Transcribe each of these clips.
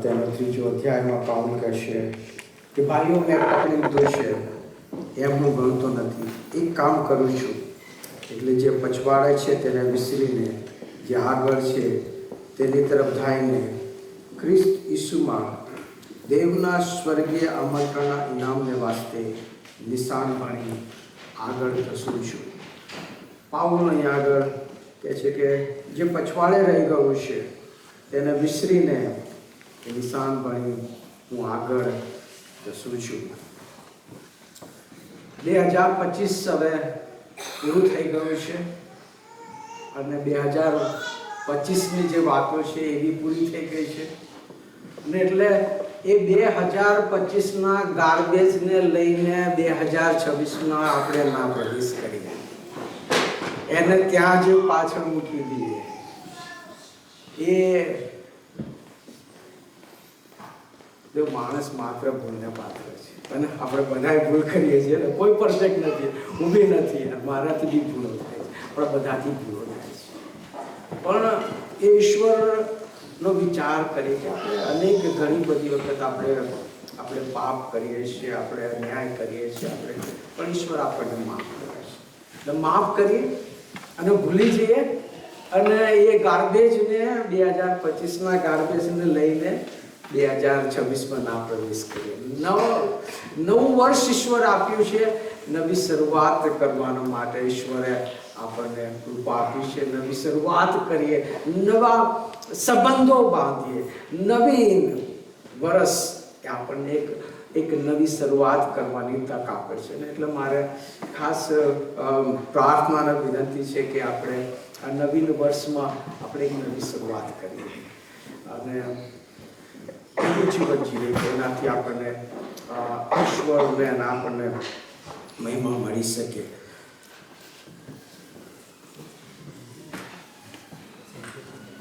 તેનો 3જો અધ્યાયમાં પાઉલ કહેશે કે ભાઈઓ મેં પકડી લીધો છે એમ હું ગણતો નથી, એક કામ કરું છું, એટલે જે પછવાડે છે તેને વિસરીને જે આગળ છે તેની તરફ ધાઈને ખ્રિસ્ત ઈસુમાં દેવના સ્વર્ગીય આમંત્રણના ઇનામને વાસ્તે નિશાન ભણી આગળ ધસું છું. પાઉલ અહીં આગળ કહે છે કે જે પછવાડે રહી ગયું છે તેને વિસરીને નિશાન ભણી હું આગળ ધસું છું. 2025 હવે પૂરું થઈ ગયું છે અને 2025ની જે વાતો છે એ બી પૂરી થઈ ગઈ છે. અને એટલે એ 2025ના ગાર્બેજને લઈને 2026માં આપણે ના પ્રવેશ કરીએ, એને ત્યાં જ પાછળ મૂકી દઈએ. એ માણસ માત્ર ભૂલને પાત્ર છે અને આપણે બધાએ ભૂલ કરીએ છીએ ને, કોઈ પરફેક્ટ નથી, હું બી નથી, મારાથી બી ભૂલો થાય છે, આપણે બધાથી ભૂલો થાય છે. પણ એ ઈશ્વરનો વિચાર કરીએ કે આપણે ઘણી બધી વખત આપણે પાપ કરીએ છીએ, આપણે અન્યાય કરીએ છીએ, પણ ઈશ્વર આપણને માફ કરે છે. એટલે માફ કરીએ અને ભૂલી જઈએ અને એ ગાર્બેજને 2025ના ગાર્બેજને લઈને 2026માં ના પ્રવેશ કરીએ. નવું વર્ષ ઈશ્વર આપ્યું છે, નવી શરૂઆત કરવાના માટે ઈશ્વરે આપણને કૃપા આપી છે. નવી શરૂઆત કરીએ, નવા સંબંધો બાંધીએ, નવીન વર્ષ આપણને એક નવી શરૂઆત કરવાની તક આપે છે. એટલે મારે ખાસ પ્રાર્થના વિનંતી છે કે આપણે આ નવીન વર્ષમાં આપણે એક નવી શરૂઆત કરીએ અને એવું જીવન જીવીએ કે એનાથી આપણને ઈશ્વરને અને આપણને મહિમા મળી શકે.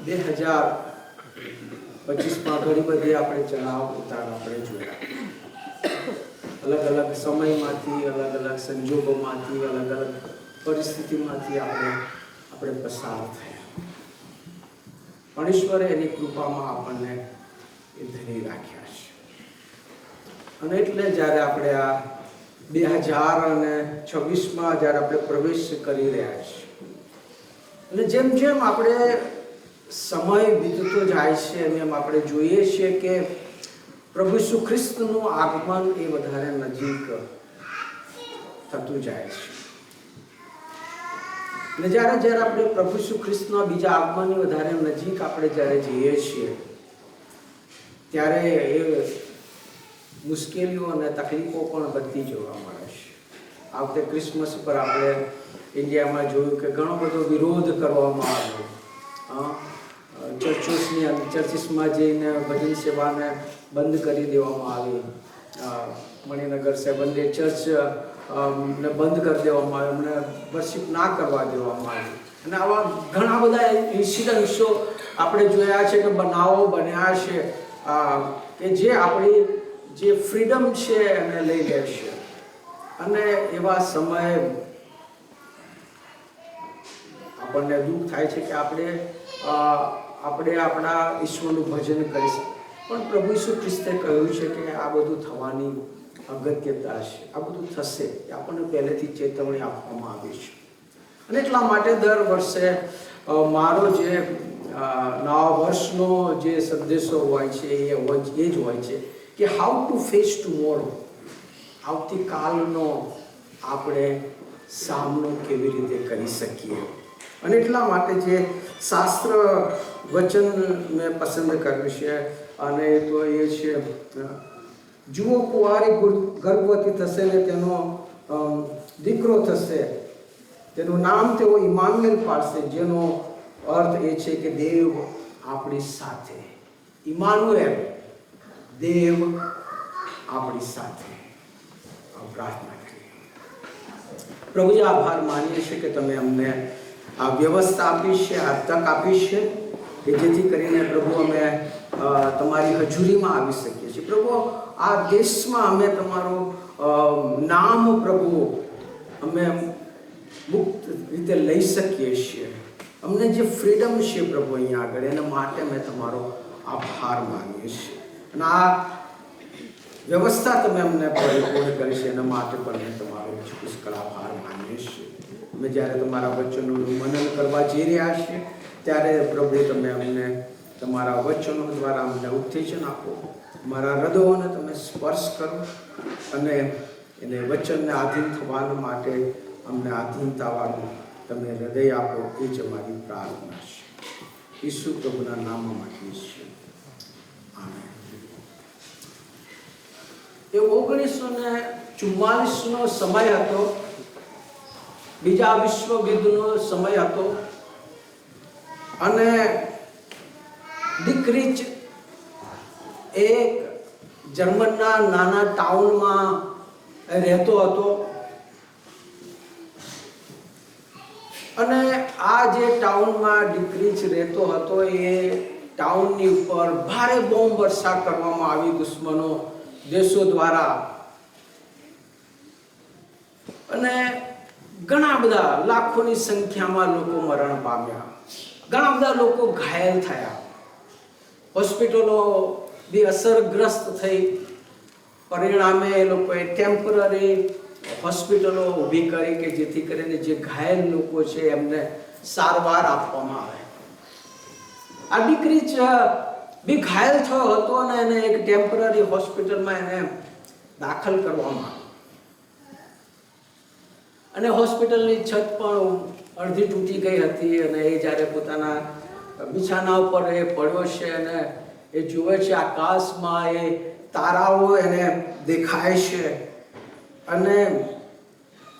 બે 2025માં ઘણી બધી આપણે ચઢાવ ઉતાર આપણે જોયા, અલગ અલગ સમયમાંથી, અલગ અલગ સંજોગોમાંથી, અલગ અલગ પરિસ્થિતિમાંથી આપણે પસાર થયા. પણ ઈશ્વરે એની કૃપામાં આપણને એ ધરી રાખ્યા છે. અને એટલે જ્યારે આપણે આ 2026માં જ્યારે આપણે પ્રવેશ કરી રહ્યા છીએ અને જેમ જેમ આપણે સમય વીતતો જાય છે એમ આપણે જોઈએ છીએ કે પ્રભુ ઈસુ ખ્રિસ્તનું આગમન એ વધારે નજીક થતું જાય છે. અને જ્યારે આપણે પ્રભુ ઈસુ ખ્રિસ્તના બીજા આગમનની વધારે નજીક આપણે જ્યારે જઈએ છીએ ત્યારે એ મુશ્કેલીઓ અને તકલીફો પણ વધતી જોવા મળે છે. આ વખતે ક્રિસમસ પર આપણે ઇન્ડિયામાં જોયું કે ઘણો બધો વિરોધ કરવામાં આવ્યો. ચર્ચીસમાં જઈને ભજન સેવાને બંધ કરી દેવામાં આવી. મણિનગર 7 ડે ચર્ચ ને બંધ કરી દેવામાં આવ્યો, અમને વર્શિપ ના કરવા દેવામાં આવી. અને આવા ઘણા બધા ઇન્સિડન્ટ્સો આપણે જોયા છે કે બનાવો બન્યા છે કે જે આપણી જે ફ્રીડમ છે એને લઈ લે છે. અને એવા સમયે આપણને દુઃખ થાય છે કે આપણે આપણા ઈશ્વરનું ભજન કરીશું, પણ પ્રભુ ઈસુ ખ્રિસ્તે કહ્યું છે કે આ બધું થવાની અગત્યતા છે, આ બધું થશે, આપણને પહેલેથી ચેતવણી આપવામાં આવી છે. અને એટલા માટે દર વર્ષે મારો જે નવા વર્ષનો જે સંદેશો હોય છે એ જ હોય છે કે હાઉ ટુ ફેસ ટુમોરો, આવતીકાલનો આપણે સામનો કેવી રીતે કરી શકીએ. અને એટલા માટે જે શાસ્ત્ર વચન મેં પસંદ કર્યું છે અને તો એ છે, જુઓ કુંવારી ગર્ભવતી થશે ને તેનો દીકરો થશે, તેનું નામ તેઓ ઇમાનુએલ પાડશે, જેનો અર્થ એ છે કે દેવ આપણી સાથે. ઇમાનુએલ, દેવ આપણી સાથે. પ્રાર્થના કરીએ. પ્રભુજી, આભાર માનીએ છીએ કે તમે અમને આ વ્યવસ્થા આપી છે, આ તક આપી છે કે જેથી કરીને પ્રભુ અમે તમારી હજુરીમાં આવી શકીએ છીએ. પ્રભુ, આ દેશમાં અમે તમારું નામ પ્રભુ અમે મુક્ત રીતે લઈ શકીએ છીએ. અમને જે ફ્રીડમ છે પ્રભુ અહીંયા આગળ, એના માટે અમે તમારો આભાર માનીએ છીએ. અને આ વ્યવસ્થા તમે અમને પરિપૂર્ણ કરી છે એના માટે પણ અમે તમારો પુષ્કળ આભાર માનીએ છીએ. અમે જ્યારે તમારા વચનોનું મનન કરવા જઈ રહ્યા છીએ ત્યારે પ્રભુ તમે અમને તમારા વચનો દ્વારા અમને ઉત્તેજન આપો. મારા હૃદયોને તમે સ્પર્શ કરો અને એને વચનને આધીન થવા માટે અમને આધીનતાવાળું તમે હૃદય આપો. એ જ અમારી પ્રાર્થના છે. ઈસુ પ્રભુના નામમાં માંગીએ છીએ. આમેન. એ 1944નો સમય હતો. બીજા વિશ્વયુદ્ધનો સમય હતો અને ડિક્રીચ એક જર્મનના નાના ટાઉનમાં રહેતો હતો અને આ જે ટાઉનમાં ડિક્રીચ રહેતો હતો એ ટાઉનની ઉપર ભારે બોમ્બ વર્ષા કરવામાં આવી દુશ્મનો દેશો દ્વારા અને ઘણા બધા લાખોની સંખ્યામાં લોકો મરણ પામ્યા. ઘણા બધા લોકો ઘાયલ થયા. હોસ્પિટલો બી અસરગ્રસ્ત થઈ. પરિણામે એ લોકોએ ટેમ્પરરી હોસ્પિટલો ઊભી કરી કે જેથી કરીને જે ઘાયલ લોકો છે એમને સારવાર આપવામાં આવે. આ દીકરી બી ઘાયલ થયો હતો અને એને એક ટેમ્પરરી હોસ્પિટલમાં એને દાખલ કરવામાં આવી અને હોસ્પિટલની છત પણ અડધી તૂટી ગઈ હતી અને એ જ્યારે પોતાના બિછાના ઉપર એ પડ્યો છે અને એ જુએ છે આકાશમાં એ તારાઓ એને દેખાય છે અને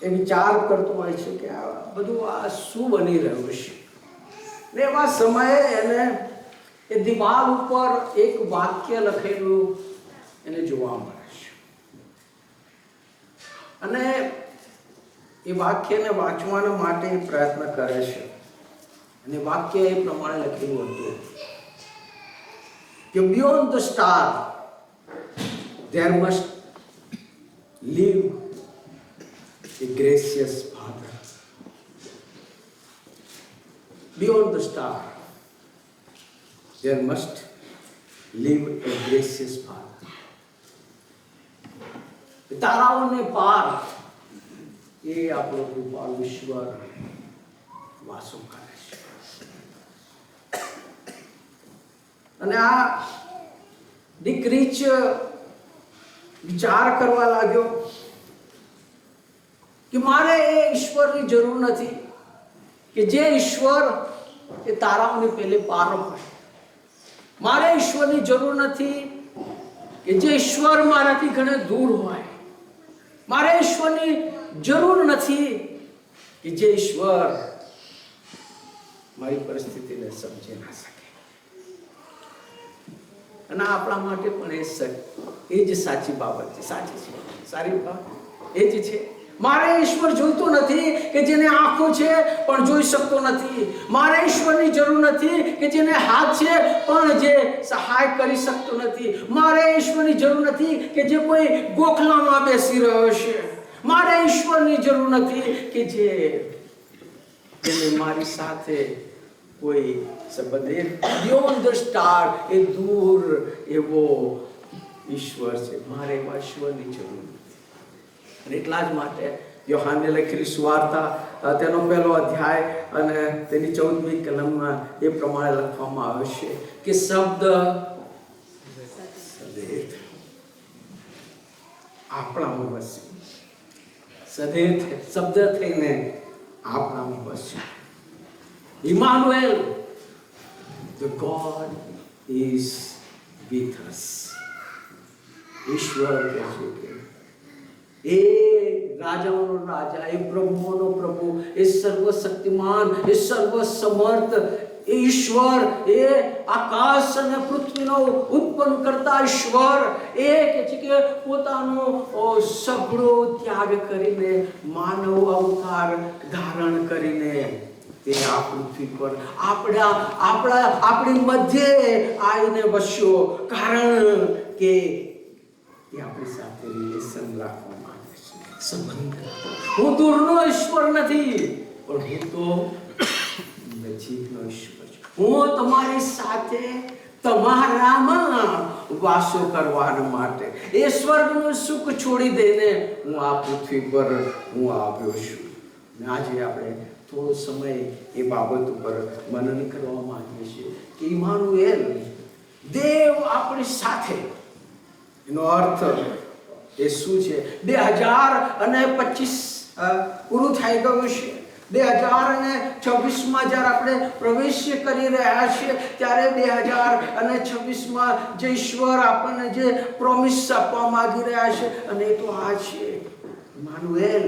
એ વિચાર કરતો હોય છે કે આ બધું આ શું બની રહ્યું છે. ને એવા સમયે એને એ દિવાલ ઉપર એક વાક્ય લખેલું એને જોવા મળે છે અને એ વાક્યને વાંચવાના માટે પ્રયત્ન કરે છે અને વાક્ય એ પ્રમાણે લખેલું હતું કે beyond the star there must live a gracious Father. Beyond the star there must live a gracious Father. તારાઓને પાર એ આપણો કૃપાળુ ઈશ્વર વાસો કરે છે. અને આ દીકરી જ વિચાર કરવા લાગ્યો કે મારે એ ઈશ્વરની જરૂર નથી કે જે ઈશ્વર એ તારાઓને પહેલે પાર હોય. મારે ઈશ્વરની જરૂર નથી કે જે ઈશ્વર મારાથી ઘણે દૂર હોય. મારે ઈશ્વરની જરૂર નથી કે જે ઈશ્વર મારી પરિસ્થિતિને સમજી ના શકે. અને આપણા માટે પણ એ જ સાચી બાબત છે. સાચી છે, સારી બાબત એ જ છે. મારે ઈશ્વર જોઈતો નથી કે જેને આંખો છે પણ જોઈ શકતો નથી. મારે ઈશ્વરની જરૂર નથી કે જેને હાથ છે પણ જે સહાય કરી શકતો નથી. મારે ઈશ્વરની જરૂર નથી કે જે કોઈ ગોખલામાં બેસી રહ્યો છે. મારે ઈશ્વરની જરૂર નથી કે જેને મારી સાથે કોઈ સંબંધ. બિયોન્ડ ધ સ્ટાર એ દૂર એવો ઈશ્વર છે. મારે એવા ઈશ્વરની જરૂર નથી. અને એટલા જ માટે યોહાનને લખેલી સુવાર્તા તેનો 1લો અધ્યાય અને તેની 14મી કલમમાં એ પ્રમાણે લખવામાં આવે છે કે શબ્દ આપણામાં વસ્યું. શબ્દ થઈને આપણામાં વસ્યું. Emmanuel, the God is with us. ઈશ્વર કહે છે કે એ રાજાઓનો રાજા, એ પ્રભુઓનો પ્રભુ, એ સર્વશક્તિમાન, એ સર્વસમર્થ, એ ઈશ્વર, એ આકાશ અને પૃથ્વીનો ઉત્પન્ન કરતા ઈશ્વર, એ કે છે કે પોતાનો સઘળો ત્યાગ કરીને માનવ અવતાર ધારણ કરીને તે આ પૃથ્વી પર આપણી મધ્યે આવીને વસ્યો. કારણ કે એ આપણી સાથે રિલેશન રાખવા માંગે છે, સંબંધ. હું દૂરનો ઈશ્વર નથી પણ હું તો નજીકનો ઈશ્વર છું. હું તમારી સાથે તમારામાં વાસો કરવા માટે, એ સ્વર્ગનું સુખ છોડી દઈને હું આ પૃથ્વી પર હું આવ્યો છું. આજે આપણે થોડો સમય એ બાબત ઉપર મનન કરવા માંગીએ છીએ કે ઇમાનુએલ, દેવ આપણી સાથે, એનો અર્થ એ શું છે? 2025 પૂરું થઈ ગયું છે. 2026માં જ્યારે આપણે પ્રવેશ કરી રહ્યા છીએ ત્યારે 2026માં જે ઈશ્વર આપણને જે પ્રોમિસ આપવા માંગી રહ્યા છે, અને એ તો આ છે, ઇમાનુએલ,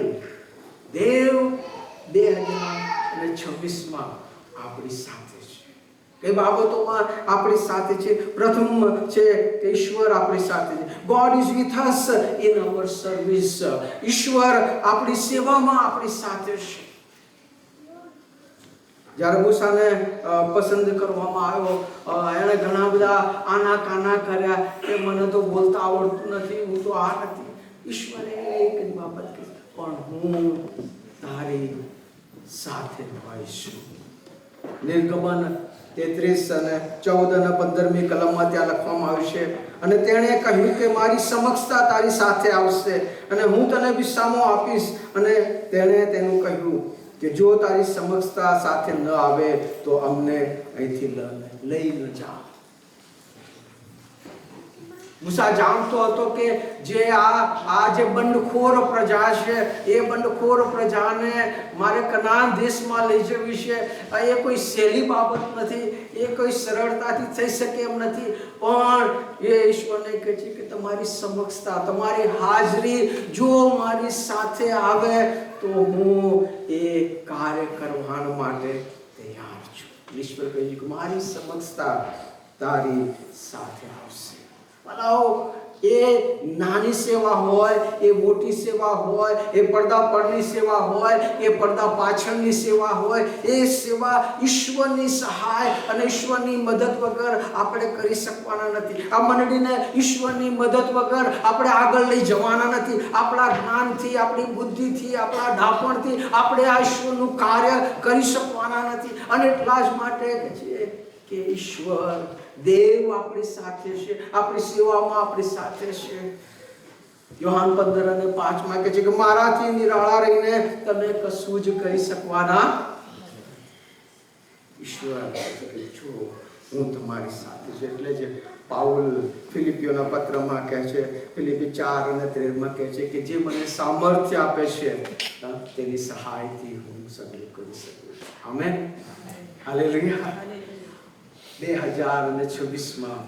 દેવ 2026માં આપણી સાથે છે. કઈ બાબતોમાં આપણી સાથે છે? પ્રથમ છે કે ઈશ્વર આપણી સાથે છે. God is with us in our service. ઈશ્વર આપણી સેવામાં આપણી સાથે છે. જ્યારે મૂસાને પસંદ કરવામાં આવ્યો, એણે ઘણા બધા આના કાના કર્યા કે મને તો બોલતા આવડતું નથી, હું તો આ નથી. ઈશ્વરે એક જ બાબત કહી, પણ હું તારી સાથે હોઈશ. નિર્ગમન 33 અને 14 અને 15મી કલમમાં ત્યાં લખવામાં આવ્યું છે, અને તેણે કહ્યું કે મારી સમક્ષતા તારી સાથે આવશે અને હું તને વિશ્રામો આપીશ. અને તેણે તેનું કહ્યું કે જો તારી સમક્ષતા સાથે ન આવે તો અમને અહીંથી લઈ ન જા. મૂસા જાણતો હતો કે જે આ જે બંડખોર પ્રજા છે, એ બંડખોર પ્રજાને મારે કનાન દેશમાં લઈ જવી છે. એ કોઈ સહેલી બાબત નથી, એ કોઈ સરળતાથી થઈ શકે એમ નથી. પણ એ ઈશ્વરને કહે છે કે તમારી સમક્ષતા, તમારી હાજરી જો મારી સાથે આવે તો હું એ કાર્ય કરવા માટે તૈયાર છું. ઈશ્વર કહે છે કે મારી સમક્ષતા તારી સાથે આવશે. એ નાની સેવા હોય, એ મોટી સેવા હોય, એ પડદા પરની સેવા હોય, એ પડદા પાછળની સેવા હોય, એ સેવા ઈશ્વરની સહાય અને ઈશ્વરની મદદ વગર આપણે કરી શકવાના નથી. આ મંડળીને ઈશ્વરની મદદ વગર આપણે આગળ લઈ જવાના નથી. આપણા જ્ઞાનથી, આપણી બુદ્ધિથી, આપણા ડાપણથી આપણે આ ઈશ્વરનું કાર્ય કરી શકવાના નથી. અને એટલા જ માટે કે ઈશ્વર દેવ આપણી સાથે છે, આપણી સેવામાં આપણી સાથે છે. યોહાન 15 અને 5 કહે છે કે મારાથી નિરાળા રહીને તમે કશું જ કરી શકવાના. ઈશ્વર જો હું તમારી સાથે છું. એટલે જ પાઉલ ફિલિપીઓના પત્રમાં કહે છે, ફિલિપી 4 અને 13માં કહે છે કે જે મને સામર્થ્ય આપે છે તેની સહાયથી હું સગળું કરી શકું છું. Amen, hallelujah. 2026માં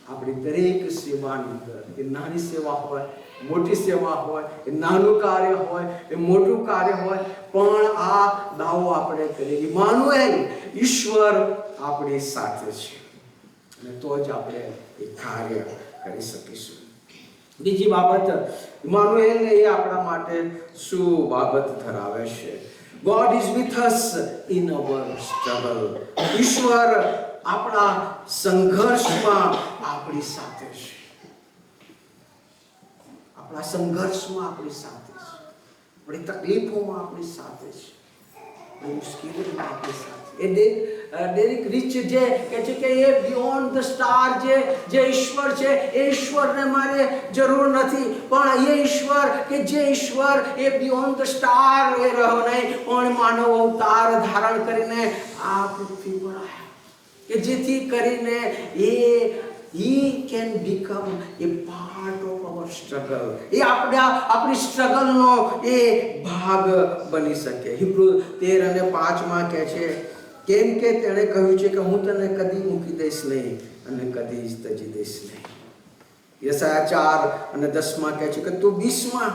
આપણી દરેક સેવાની અંદર, એ નાની સેવા હોય, મોટી સેવા હોય, એ નાનું કાર્ય હોય, એ મોટું કાર્ય હોય, પણ આ દાવો આપણે કરીએ, ઇમાનુએલ, ઈશ્વર આપણી સાથે છે, અને તો જ આપણે એ કાર્ય કરી શકીશું. બીજી બાબત, ઇમાનુએલ એ આપણા માટે શું બાબત ધરાવે છે? God is with us in our struggle. ઈશ્વર આપણા સંઘર્ષમાં આપણી સાથે છે. આપણા સંઘર્ષમાં આપણી સાથે છે, આપણી તકલીફોમાં આપણી સાથે છે, આપણી મુશ્કેલીઓમાં આપણી સાથે. એ ડેરિક રીચ જે કહે છે કે એ બિયોન્ડ ધ સ્ટાર જે ઈશ્વર છે, એ ઈશ્વરને મારે જરૂર નથી, પણ એ ઈશ્વર કે જે ઈશ્વર એ બિયોન્ડ ધ સ્ટાર એ રહ્યો નહીં, પણ માનવ અવતાર ધારણ કરીને આ પૃથ્વી પર આવ્યા કે જેથી કરીને he can become a part of our struggle. એ આપણી સ્ટ્રગલનો એ ભાગ બની શકે. હિબ્રુ 13 અને 5માં કહે છે કેમ કે તેણે કહ્યું છે કે હું તને કદી મૂકી દઈશ નહીં અને કદી જ તજી દઈશ નહીં. યશાયા 4 અને 10માં કહે છે કે તું બીસમાં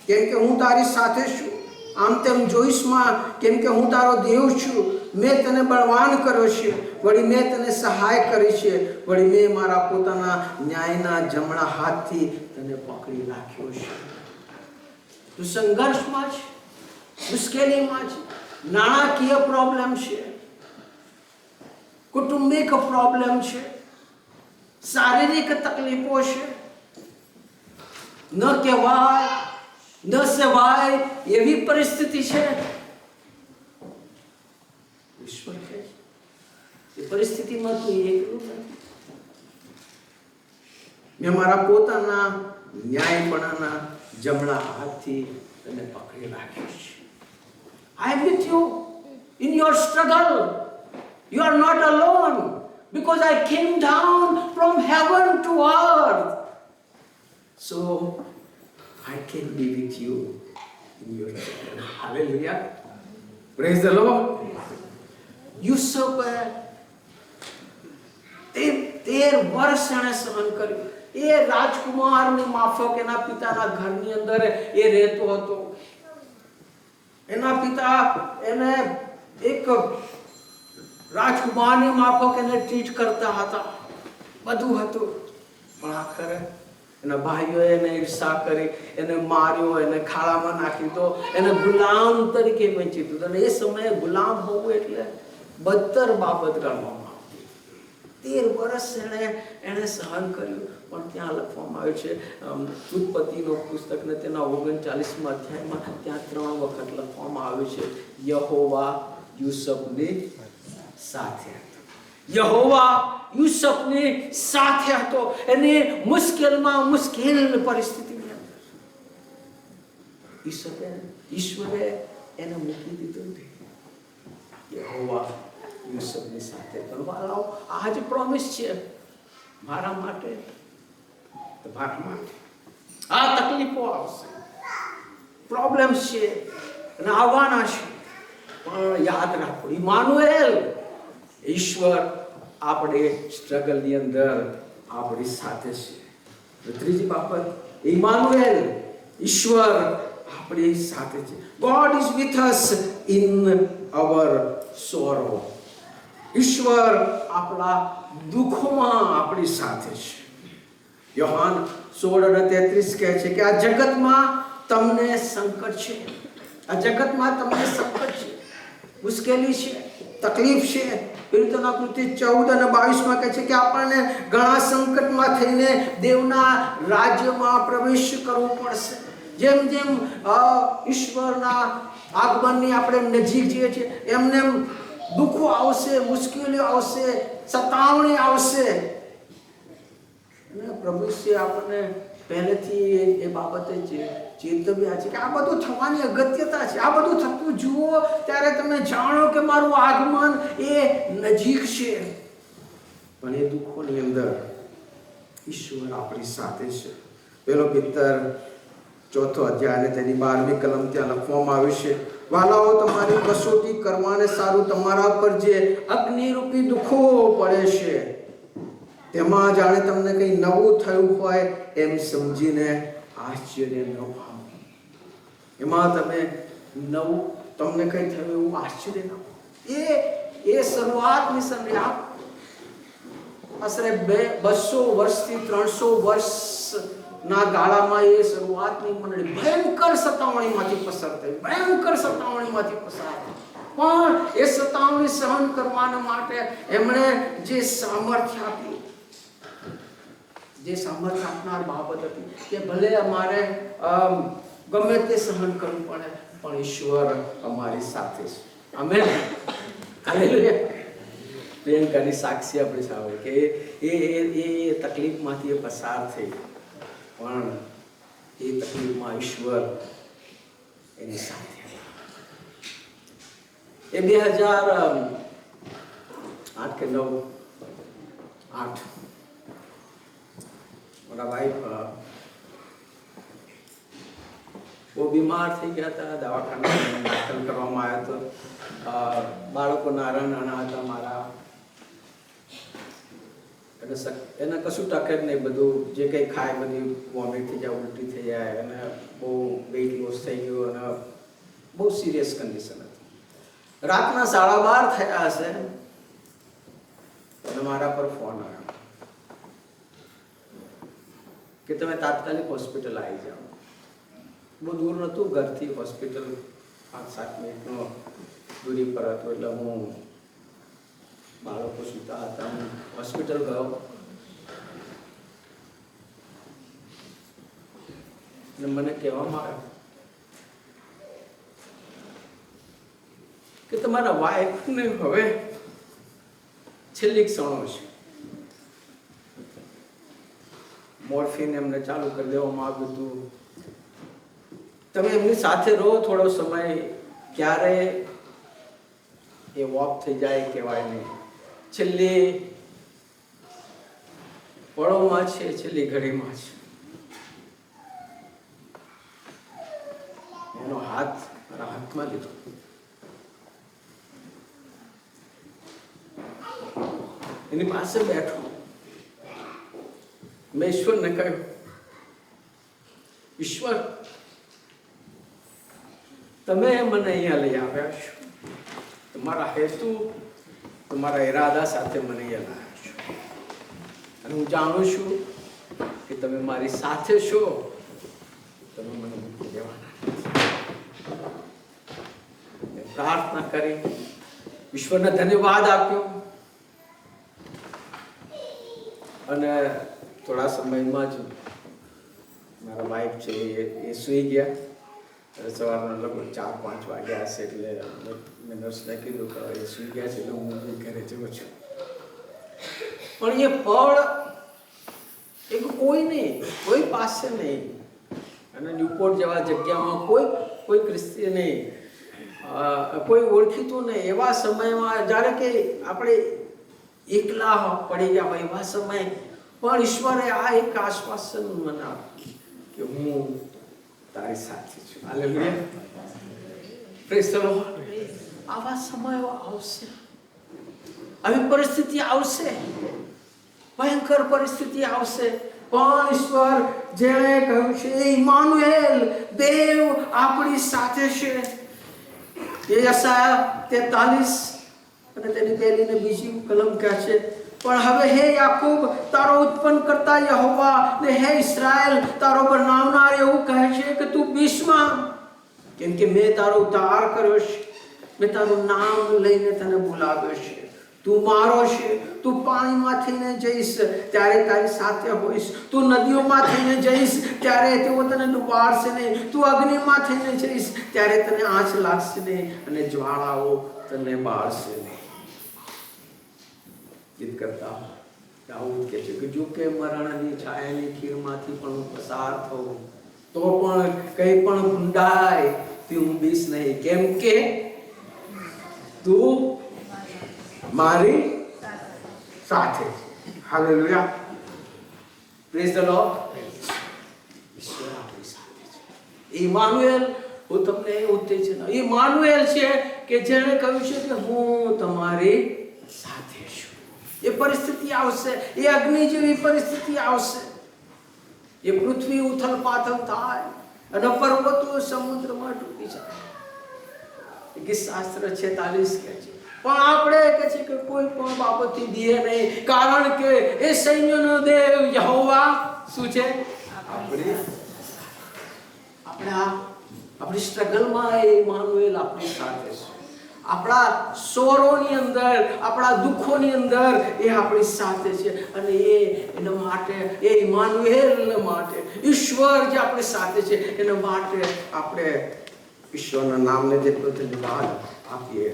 કેમ કે હું તારી સાથે છું, આમ તેમ જોઈશમાં કેમ કે હું તારો દેવ છું. મેં તને બળવાન કર્યો છે, વળી મેં તને સહાય કરી છે, વળી મેં મારા પોતાના ન્યાયના જમણા હાથથી તને પકડી રાખ્યો છે. તું સંઘર્ષમાં છે, મુશ્કેલીમાં છે, નાણાકીય પ્રોબ્લેમ છે, કુટુંબિક પ્રોબ્લેમ છે, શારીરિક તકલીફો છે, ન કહેવાય ન સેવાય એવી પરિસ્થિતિ છે. ઈશ્વર કહે છે એ પરિસ્થિતિમાં તું એકલું નથી. મેં મારા પોતાના ન્યાયપણાના જમણા હાથથી તને પકડી રાખ્યો છે. I am with you in your struggle. You are not alone because I came down from heaven to earth. So I can be with you in your struggle. Hallelujah. Praise the Lord. યુસુફે 13 વર્ષ એણે સહન કર્યું. એ રાજકુમારની માફક એના પિતાના ઘરની અંદર એ રહેતો હતો. એના પિતા એને એક રાજકુમારની માફક એને ટ્રીટ કરતા હતા, બધું હતું. પણ આખરે એના ભાઈઓએ એને ઈર્ષા કરી, એને માર્યો, એને ખાડામાં નાખી દીધો, એને ગુલામ તરીકે વેચી દીધો. અને એ સમયે ગુલામ હોવું એટલે બદતર બાબત ગણવામાં આવતી. 13 વર્ષ એને સહન કર્યું. પણ ત્યાં લખવામાં આવ્યું છે ઉત્પત્તિનો પુસ્તક ને તેના 39મા અધ્યાયમાં ત્યાં 3 વખત લખવામાં આવ્યું છે યહોવા યુસુફની સાથે હતો. યહોવા યુસુફની સાથે હતો. એને મુશ્કેલમાં મુશ્કેલ પરિસ્થિતિની અંદર ઈશ્વરે એને મૂકી દીધું નથી. યહોવા યુસુફની સાથે કરવાલાઓ આ જ પ્રોમિસ છે મારા માટે, તમારા માટે. આ તકલીફો આવશે, પ્રોબ્લેમ્સ છે અને આવવાના છે, પણ યાદ રાખો ઇમાનુએલ, ઈશ્વર આપણે સ્ટ્રગલની અંદર આપણી સાથે છે. ત્રીજી બાબત, ઇમાનુએલ, ઈશ્વર આપણી સાથે છે. God is with us in our sorrow. ઈશ્વર આપણા દુઃખોમાં આપણી સાથે છે. યોહાન 16:33 કહે છે કે આ જગતમાં તમને સંકટ છે, આ જગતમાં તમને સંકટ છે, મુશ્કેલી છે, તકલીફ છે. પીડિતોના કૃત્ય 14 અને 22 કહે છે કે આપણને ઘણા સંકટમાં થઈને દેવના રાજ્યમાં પ્રવેશ કરવો પડશે. જેમ જેમ ઈશ્વરના આગમનની આપણે નજીક જઈએ છીએ એમ એમ દુઃખો આવશે, મુશ્કેલીઓ આવશે, સતાવણી આવશે. અને પ્રભુ આપણને પહેલેથી એ બાબતે ચેતવ્યા છે કે આ બધું થવાની અગત્યતા છે. આ બધું થતું જુઓ ત્યારે તમે જાણો કે મારું આગમન એ નજીક છે. પણ એ દુઃખોની અંદર ઈશ્વર આપણી સાથે છે. પેલો પિત્તર 4 અધ્યાય અને તેની 12મી કલમ ત્યાં લખવામાં આવ્યું છે, વાલાઓ તમારી કસોટી કરવાને સારું તમારા પર જે અગ્નિરૂપી દુઃખો પડે છે તેમાં જાણે તમને કંઈ નવું થયું હોય એમ સમજીને આશ્ચર્ય ન પામો. એમાં તમને કંઈ થયું એવું આશ્ચર્ય ન પામો. એ શરૂઆતની સમય આશરે 200 વર્ષથી 300 વર્ષના ગાળામાં એ શરૂઆતની મંડળી ભયંકર સતાવણીમાંથી પસાર થઈ, ભયંકર સતાવણીમાંથી પસાર થઈ. પણ એ સતાવણી સહન કરવાના માટે એમણે જે સામર્થ્ય આપ્યું, જે સામર્થ્ય આપનાર બાબત હતી કે ભલે અમારે ગમે તે સહન કરવું પડે પણ ઈશ્વર અમારી સાથે છે. આમેન. હાલેલુયા. પ્રિયંકાની સાક્ષી આપણે સાંભળી કે એ તકલીફમાંથી એ પસાર થઈ, પણ એ તકલીફમાં ઈશ્વર એની સાથે. એ 2008 કે 9 મારા વાઈફ બહુ બીમાર થઈ ગયા હતા, દવાખાનામાં દાખલ કરવામાં આવ્યા હતો. બાળકો નાના નાના હતા મારા, એને કશું ટકે જ નહીં. બધું જે કંઈ ખાય બધી વોમિટ થઈ જાય, ઉલટી થઈ જાય, અને બહુ વેઇટ લોસ થઈ ગયું અને બહુ સિરિયસ કન્ડિશન હતી. રાતના 12:30 થયા હશે અને મારા પર ફોન આવ્યો કે તમે તાત્કાલિક હોસ્પિટલ આવી જાઓ. બહુ દૂર નહોતું ઘરથી હોસ્પિટલ, 5-7 મિનિટનો દૂરી પર હતું. એટલે હું બાળકો સૂતા હતા, હું હોસ્પિટલ ગયો અને મને કહેવામાં આવ્યું કે તમારા વાઈફને હવે છેલ્લી ક્ષણો છે. મોર્ફિન એમને ચાલુ કરી દેવામાં આવ્યું હતું. તમે એમની સાથે રહો થોડો સમય, ક્યારે એ વોક થઈ જાય કહેવાય નહીં. છેલ્લી પળોમાં છે, છેલ્લી ઘડીમાં છે. એનો હાથ મારા હાથમાં લીધો. એની પાસે બેઠો. મેં ઈશ્વરને કહ્યું, ઈશ્વર, તમે મને અહીંયા લઈ આવ્યા છો, તમારા હેતુ, તમારા ઈરાદા સાથે મને અહીંયા લાવ્યા છો, અને હું જાણું છું કે તમે મારી સાથે છો. તમે મને મૂકી દેવાના. પ્રાર્થના કરી ઈશ્વરને ધન્યવાદ આપ્યો, અને થોડા સમયમાં જ મારા વાઈફ છે એ સૂઈ ગયા. સવારના લગભગ 4-5 વાગ્યા હશે, એટલે મેં નર્સને કીધું કે એ સૂઈ ગયા છે, એટલે હું ઘરે જઉં છું. પણ એ ફળ એક કોઈ નહીં, કોઈ પાસે નહીં, અને ન્યૂપોર્ટ જેવા જગ્યામાં કોઈ ક્રિસ્તી નહીં, કોઈ ઓળખીતું નહીં. એવા સમયમાં જ્યારે કે આપણે એકલા પડી ગયા હોય એવા સમય પણ ઈશ્વરે આ એક આશ્વાસન મને આપ્યું કે હું તારી સાથે છું. Hallelujah, praise the lord. આવા સમયો આવશે, આવી પરિસ્થિતિ આવશે, ભયંકર પરિસ્થિતિ આવશે, પણ ઈશ્વર જેણે કહ્યું છે ઇમાનુએલ, દેવ આપણી સાથે છે. એ યશાયા 43 અને તેની 1 અને 2 કલમ કહે છે, પણ હવે હે યાકૂબ તારો ઉત્પન્ન કરતા યહોવા, ને હે ઇસ્રાએલ તારો બનાવનાર એવું કહે છે કે તું બીસમાં, કેમ કે મેં તારો ઉદ્ધાર કર્યો છે, મેં તારું નામ લઈને તને બોલાવ્યો છે. તું મારો છે. તું પાણીમાં થઈને જઈશ ત્યારે તારી સાથે હોઈશ. તું નદીઓમાં થઈને જઈશ ત્યારે તેઓ તને ડૂબાડશે નહીં. તું અગ્નિમાં થઈને જઈશ ત્યારે તને આંચ લાગશે નહીં, અને જ્વાળાઓ તને બાળશે નહીં. ગીત કરતા દાઉદ કહે છે કે જો કે મરણની છાયાની ખીણમાંથી પણ હું પસાર થઉં તો પણ કંઈ પણ ભૂંડાય તે હું બીસ નહીં, કેમ કે તું મારી સાથે. Hallelujah, praise the lord. ઈશ્વર આપણી સાથે છે. ઇમાનુએલ, હું તમને ઉત્તેજના, ઇમાનુએલ છે કે જેણે કહ્યું છે કે હું તમારી સાથે છું. એ પરિસ્થિતિ આવશે, એ અગ્નિ જેવી પરિસ્થિતિ આવશે, એ પૃથ્વી ઉથલ પાથલ થાય અને પર્વતો સમુદ્રમાં ડૂબી જાય. શાસ્ત્ર 46 કહે છે. પણ આપણે કહે છે કે કોઈ પણ બાબતથી દીએ નહીં, કારણ કે એ સૈન્યનો દેવ યહોવા શું છે? આપણી સ્ટ્રગલમાં એ ઇમાનુએલ આપણી સાથે છે. આપણા સોરોની અંદર, આપણા દુઃખોની અંદર એ આપણી સાથે છે. અને એના માટે, એ ઇમાનુએલ માટે, ઈશ્વર જે આપણી સાથે છે એના માટે આપણે ઈશ્વરના નામને જેટલો ધન્યવાદ આપીએ.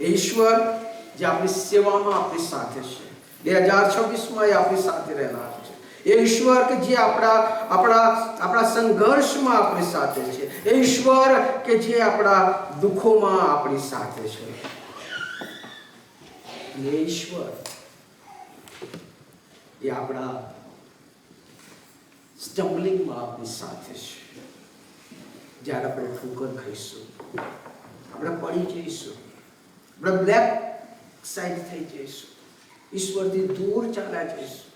એ ઈશ્વર જે આપણી સેવામાં આપણી સાથે છે, 2026માં એ આપણી સાથે રહેનાર છે. એ ઈશ્વર કે જે આપણા સંઘર્ષમાં આપણી સાથે છે. એ ઈશ્વર કે જે આપણા દુઃખોમાં આપણી સાથે છે. એ ઈશ્વર એ આપણા સ્ટમ્બલિંગમાં આપણી સાથે છે. જ્યારે આપણે ઠોકર ખાઈશું, આપણે પડી જઈશું, આપણે બ્લેક સાઈડ થઈ જઈશું, ઈશ્વરથી દૂર ચાલ્યા જઈશું.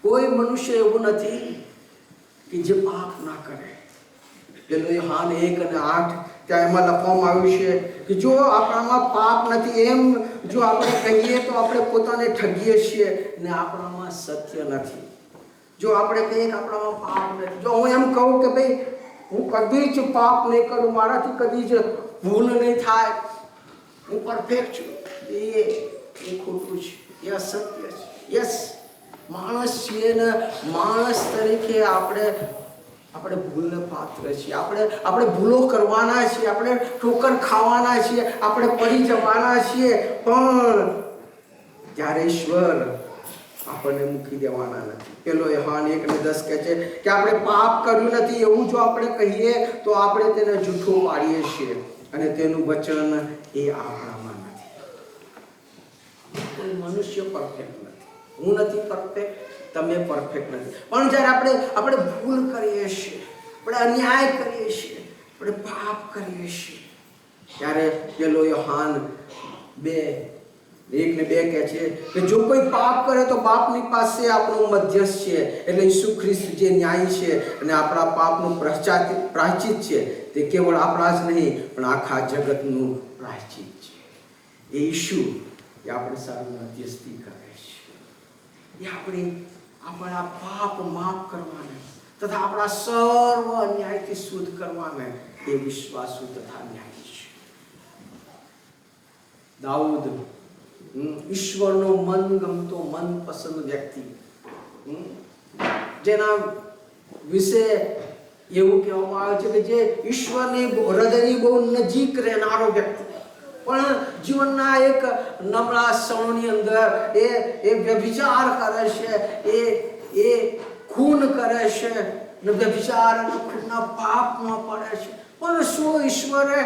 કોઈ મનુષ્ય એવું નથી કે જે પાપ ના કરે. પેલો યોહાન 1 અને 8 ત્યાં એમાં લખવામાં આવ્યું છે કે જો આપણામાં પાપ નથી, એમ જો આપણે કહીએ તો આપણે પોતાને ઠગીએ છીએ ને આપણામાં સત્ય નથી. જો આપણે કહીએ કે આપણામાં પાપ નથી, જો હું એમ કહું કે ભાઈ હું કદી જ પાપ નહીં કરું, મારાથી કદી જ ભૂલ નહીં થાય, હું પરફેક્ટ છું, એ ખોટું છે, એ અસત્ય છે. યસ, માણસ છીએ ને માણસ તરીકે આપણે ભૂલને પાત્ર છીએ. આપણે ભૂલો કરવાના છીએ, આપણે ઠોકર ખાવાના છીએ, આપણે પડી જવાના છીએ. પણ જ્યારે ઈશ્વર આપણને મૂકી દેવાના નથી. પેલો યોહાન 1:10 કહે છે કે આપણે પાપ કર્યું નથી એવું જો આપણે કહીએ તો આપણે તેને જૂઠો પાડીએ છીએ અને તેનું વચન એ આપણામાં નથી. કોઈ મનુષ્ય પરફેક્ટ નથી. હું નથી પરફેક્ટ, તમે પરફેક્ટ નથી. પણ જ્યારે આપણે ભૂલ કરીએ છીએ, આપણે અન્યાય કરીએ છીએ, આપણે પાપ કરીએ છીએ, ત્યારે પેલો યોહાન 1:2 કહે છે કે જો કોઈ પાપ કરે તો બાપની પાસે આપણો મધ્યસ્થ છે, એટલે ઈસુ ખ્રિસ્ત જે ન્યાયી છે અને આપણા પાપનું પ્રાયશ્ચિત છે. તે કેવળ આપણા જ નહીં પણ આખા જગતનું પ્રાયશ્ચિત છે. એ ઈસુ એ આપણે સારું મધ્યસ્થી કરે છે. એ આપણા પાપ માફ કરવાને તથા આપણા સર્વ અન્યાયથી શુદ્ધ કરવાને એ વિશ્વાસુ તથા ન્યાયી છે. દાઉદ ઈશ્વરનો મનગમતો મનપસંદ વ્યક્તિ, જેના વિશે એવું કહેવામાં આવે છે કે જે ઈશ્વરની હૃદયની બહુ નજીક રહેનારો વ્યક્તિ, પણ જીવનના એક નબળા ક્ષણોની અંદર એ વ્યભિચાર કરે છે, એ ખૂન કરે છે ને વ્યભિચાર અને ખૂનના પાપમાં પડે છે. પણ શું ઈશ્વરે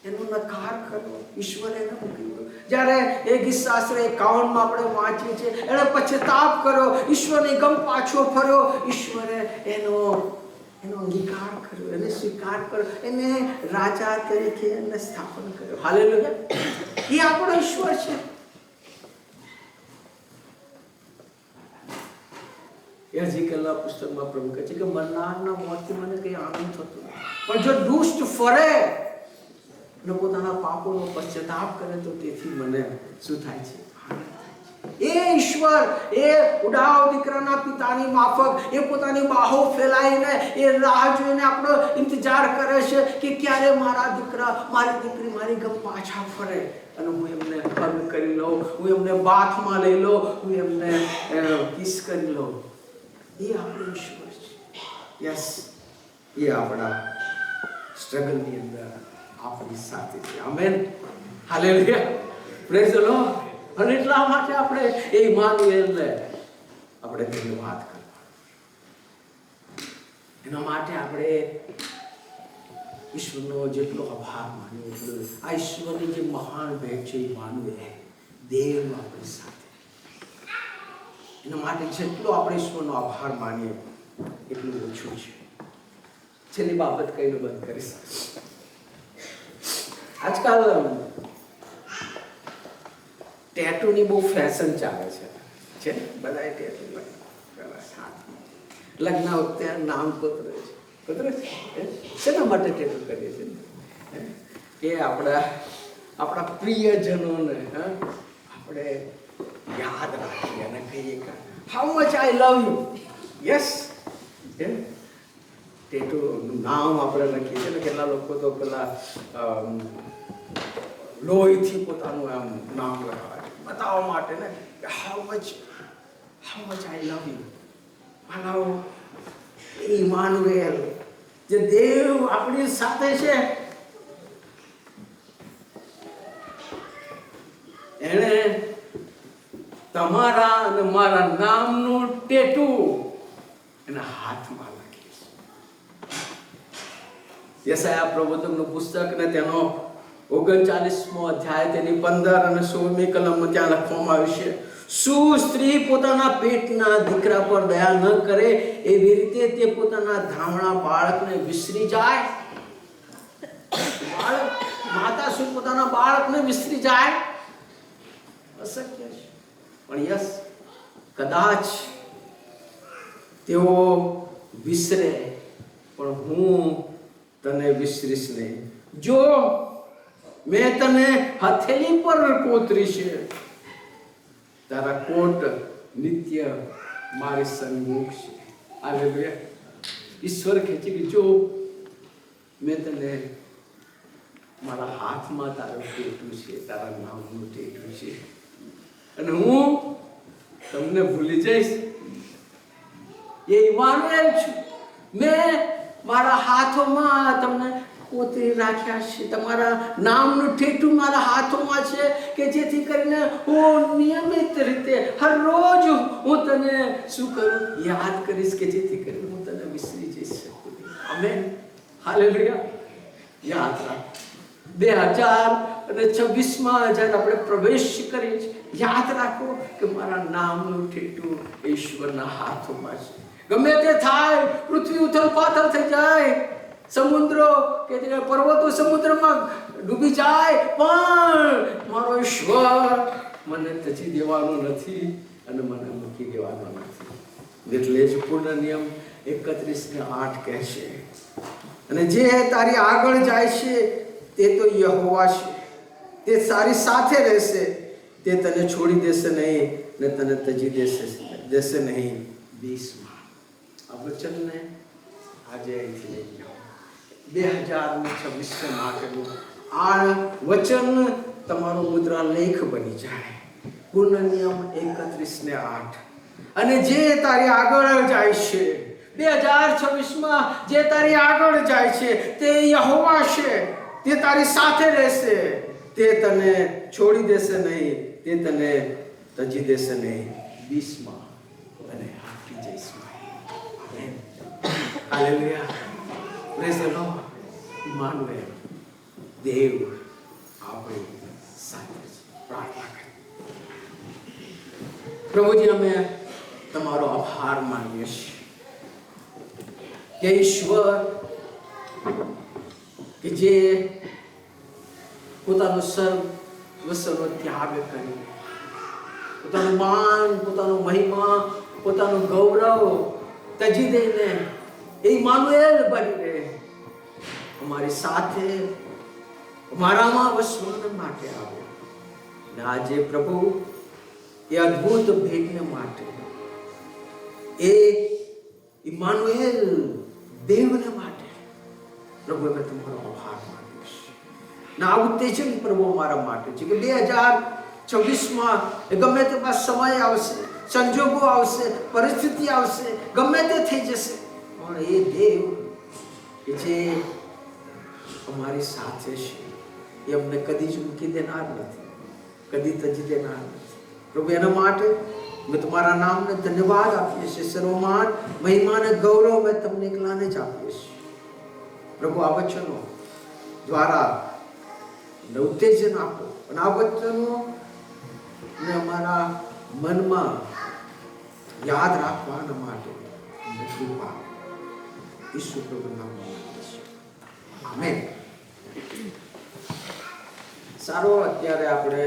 એનો નકાર કર્યો? ઈશ્વરે એને મૂકી દીધો. જ્યારે એ ગીતશાસ્ત્ર 51 આપણે વાંચીએ છીએ, એણે પશ્ચાતાપ કર્યો, ઈશ્વરની ગમ પાછો ફર્યો, ઈશ્વરે એનો અંગીકાર કર્યો, એને સ્વીકાર કર્યો, એને રાજા તરીકે એને સ્થાપન કર્યો. હાલેલુયા! એ આપણો ઈશ્વર છે. યજકેલના પુસ્તકમાં પ્રભુ કહે છે કે મરનારના મોતથી મને કંઈ આનંદ થતો નથી, પણ જો દુષ્ટ ફરે અને પોતાના પાપોનો પશ્ચાતાપ કરે તો તેથી મને શું થાય છે? એ ઈશ્વર એ ઉડાવ દીકરાના પિતાની માફક એ પોતાની બાહો ફેલાઈને એ રાહ જોઈને આપણો ઇંતજાર કરે છે કે ક્યારે મારા દીકરા, મારી દીકરી, મારી ગમ પાછા ફરે અને હું એમને હગ કરી લઉં, હું એમને બાથમાં લઈ લઉં, હું એમને કિસ કરી લઉં. એ આપણો ઈશ્વર છે. યસ, એ આપણા સ્ટ્રગલની અંદર આપણી સાથે છે. Amen, hallelujah, praise the lord. અને એટલા માટે આપણે એ ઇમાનુએલને આપણે ધન્યવાદ કરવા, એના માટે આપણે ઈશ્વરનો જેટલો આભાર માનીએ એટલો. આ ઈશ્વરની જે મહાન ભેટ છે ઇમાનુએલ, દેવ આપણી સાથે. એના માટે જેટલો આપણે ઈશ્વરનો આભાર માનીએ એટલું ઓછું છે. છેલ્લી બાબત કહીને બંધ કરીશ. આજકાલ ટેટુની બહુ ફેશન ચાલે છે બધા ટેટુ લગ્ન વખતે નામ કોતરે છે. શેના માટે ટેટુ કરીએ છીએ? એ આપણા પ્રિયજનોને આપણે યાદ રાખીએ અને કહીએ કે how much I love you. Yes, ટેટુનું નામ આપણે લખીએ છીએ ને. કેટલા લોકો તો પેલા લોહીથી પોતાનું આમ નામ લખાવે બતાવવા માટે ને, how much I love you. Manav Immanuel, જે દેવ આપણી સાથે છે, એણે તમારા અને મારા નામનું ટેટુ એના હાથમાં લખ્યું છે. યશાયા પ્રવચનનું પુસ્તક ને તેનો 39મો અધ્યાય તેની 15 અને 16મી કલમમાં ત્યાં લખવામાં આવ્યું છે, શું સ્ત્રી પોતાના પેટના દીકરા પર દયા ન કરે એવી રીતે તે પોતાના ધામણા બાળકને વિસરી જાય? માતા શું પોતાના બાળકને વિસરી જાય? અશક્ય છે. પણ યસ, કદાચ તેઓ વિસરે પણ હું તને વિસરીશ નહીં. જો મેં તને હથેળી પર કોતરી છે, તારા કોટ નિત્ય મારી સન્મુખ છે. હાલેલુયા! ઈશ્વર કહે છે કે જો મેં તને મારા હાથમાં તારો ટેટુ છે, તારા નામનું ટેટુ છે, અને હું તમને ભૂલી જઈશ. એ ઇમાનુએલ છું. મેં મારા હાથોમાં તમને પોતે રાખ્યા છે. તમારા નામનું ઠેઠું મારા હાથોમાં છે કે જેથી કરીને હું નિયમિત રીતે હર રોજ હું તને શું કરું, યાદ કરીશ કે જેથી કરીને હું તને વિસરી જઈ શકું. Amen, hallelujah. યાદ રાખ, 2026માં જ્યારે આપણે પ્રવેશ કરીએ છીએ, યાદ રાખો કે મારા નામનું ઠેઠું ઈશ્વરના હાથોમાં છે. ગમે તે થાય, પૃથ્વી ઉથલ પાથલ થઈ જાય, સમુદ્રો કે પર્વતો સમુદ્રમાં ડૂબી જાય, પણ મારો ઈશ્વર મને તજી દેવાનો નથી અને મને મૂકી દેવાનો નથી. એટલે જ પૂર્ણ નિયમ 31:8 કહે છે, અને જે તારી આગળ જાય છે તે તો યહોવા છે, તે તારી સાથે રહેશે, તે તને છોડી દેશે નહીં ને તને તજી દેશે નહીં. 20 આ વચનને આજે અહીંથી લઈ જાઓ. 2026 માટેનું આ વચન તમારો મુદ્રા લેખ બની જાય. પૂર્ણ નિયમ 31:8. અને જે તારી આગળ જાય છે, 2026માં જે તારી આગળ જાય છે તે યહોવા છે, તે તારી સાથે રહેશે, તે તને છોડી દેશે નહીં, તે તને તજી દેશે નહીં. 20માં અને આપી જઈશું. Hallelujah, praise the Lord. Emmanuel, દેવ આપણી સાથે છે. પ્રાર્થના કરીએ. પ્રભુજી, અમે તમારો આભાર માનીએ છીએ કે ઈશ્વર કે જે પોતાનો સર્વસ્વનો ત્યાગ કરી, પોતાનું માન, પોતાનો મહિમા, પોતાનું ગૌરવ તજી દઈને એ ઇમાનુએલ બનીને અમારી સાથે અમારામાં વસવાના માટે આવ્યો. અને આજે પ્રભુ એ અદ્ભુત ભેટને માટે, એ ઇમાનુએલ દેવને માટે પ્રભુ અમે તમારો આભાર માનીએ છીએ. ને આ ઉત્તેજન પ્રભુ અમારા માટે છે કે 2026માં ગમે તે સમય આવશે, સંજોગો આવશે, પરિસ્થિતિ આવશે, ગમે તે થઈ જશે, પણ એ દેવ કે જે અમારી સાથે છે એ અમને કદી જ મૂકી દેનાર નથી, કદી તજી દેનાર નથી. પ્રભુ એના માટે મેં તમારા નામને ધન્યવાદ આપીએ છીએ. સર્વમાન, મહિમા અને ગૌરવ મેં તમને એકલાને જ આપીએ છીએ. પ્રભુ આ વચનો દ્વારા ઉત્તેજન આપો અને આ વચનો ને અમારા મનમાં યાદ રાખવાના માટે કૃપા ઈસુ પ્રભુના નામમાં. આમેન. સારો, અત્યારે આપણે